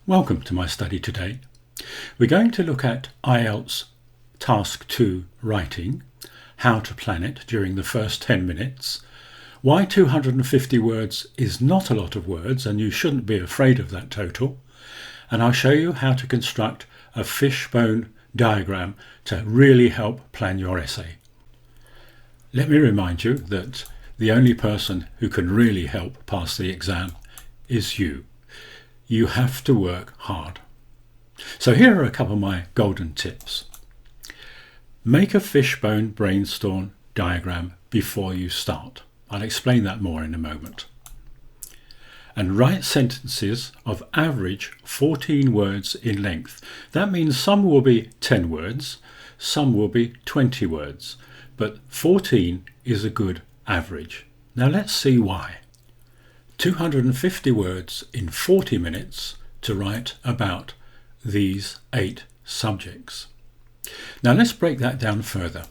Welcome to my study today. We're going to look at IELTS Task 2 Writing, how to plan it during the first 10 minutes, why 250 words is not a lot of words and you shouldn't be afraid of that total, and I'll show you how to construct a fishbone diagram to really help plan your essay. Let me remind you that the only person who can really help pass the exam is you. You have to work hard. So here are a couple of my golden tips. Make a fishbone brainstorm diagram before you start. I'll explain that more in a moment. And write sentences of average 14 words in length. That means some will be 10 words, some will be 20 words, but 14 is a good average. Now let's see why. 250 words in 40 minutes to write about these 8 subjects. Now let's break that down further.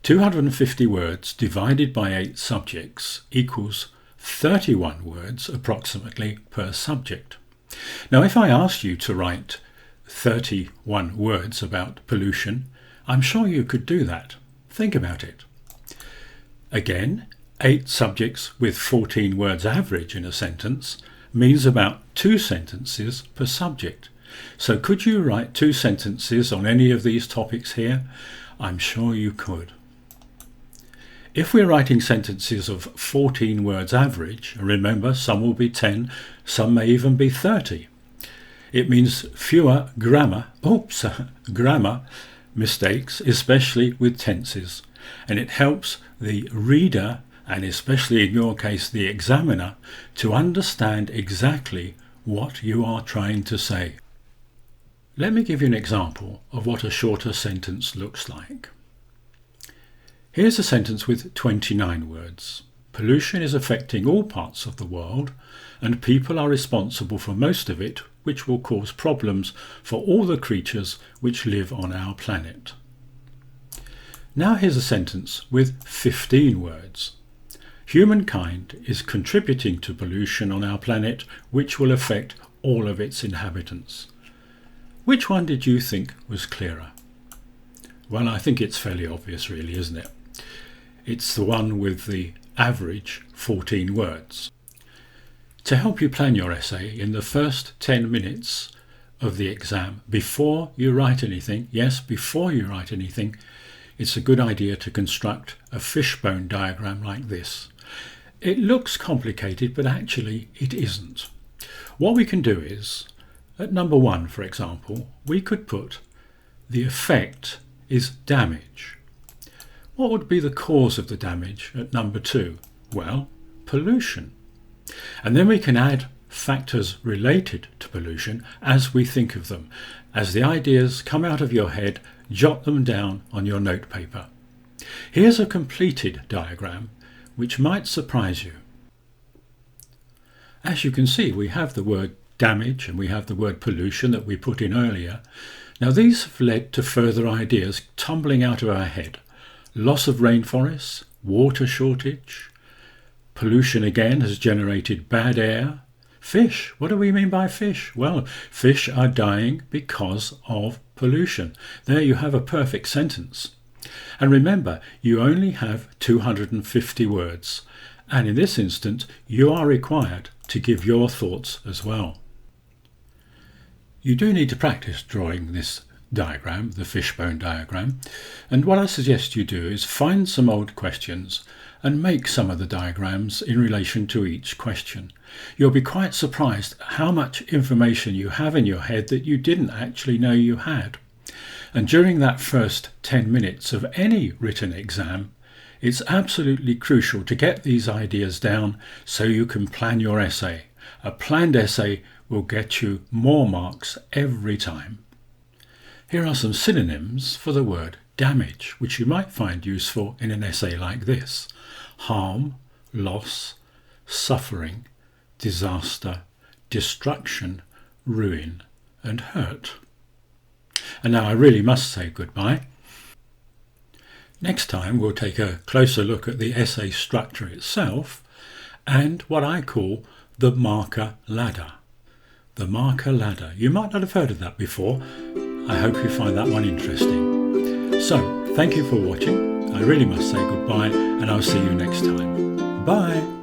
250 words divided by 8 subjects equals 31 words approximately per subject. Now if I asked you to write 31 words about pollution, I'm sure you could do that. Think about it. Again, 8 subjects with 14 words average in a sentence means about 2 sentences per subject. So could you write 2 sentences on any of these topics here? I'm sure you could. If we're writing sentences of 14 words average, remember some will be 10, some may even be 30. It means fewer grammar mistakes, especially with tenses. And it helps the reader, and especially in your case the examiner, to understand exactly what you are trying to say. Let me give you an example of what a shorter sentence looks like. Here's a sentence with 29 words. Pollution is affecting all parts of the world, and people are responsible for most of it, which will cause problems for all the creatures which live on our planet. Now here's a sentence with 15 words. Humankind is contributing to pollution on our planet, which will affect all of its inhabitants. Which one did you think was clearer? Well, I think it's fairly obvious really, isn't it? It's the one with the average 14 words. To help you plan your essay in the first 10 minutes of the exam, before you write anything, it's a good idea to construct a fishbone diagram like this. It looks complicated, but actually it isn't. What we can do is, at number 1, for example, we could put the effect is damage. What would be the cause of the damage at number 2? Well, pollution. And then we can add factors related to pollution as we think of them. As the ideas come out of your head, jot them down on your note paper. Here's a completed diagram which might surprise you. As you can see, we have the word damage and we have the word pollution that we put in earlier. Now these have led to further ideas tumbling out of our head. Loss of rainforests, water shortage, pollution again has generated bad air. Fish, what do we mean by fish? Well, fish are dying because of pollution. There you have a perfect sentence. And remember, you only have 250 words. And in this instance, you are required to give your thoughts as well. You do need to practice drawing this diagram, the fishbone diagram, and what I suggest you do is find some old questions and make some of the diagrams in relation to each question. You'll be quite surprised how much information you have in your head that you didn't actually know you had. And during that first 10 minutes of any written exam, it's absolutely crucial to get these ideas down so you can plan your essay. A planned essay will get you more marks every time. Here are some synonyms for the word damage, which you might find useful in an essay like this. Harm, loss, suffering, disaster, destruction, ruin, and hurt. And now I really must say goodbye. Next time we'll take a closer look at the essay structure itself and what I call the marker ladder. The marker ladder. You might not have heard of that before. I hope you find that one interesting. So, thank you for watching. I really must say goodbye, and I'll see you next time. Bye.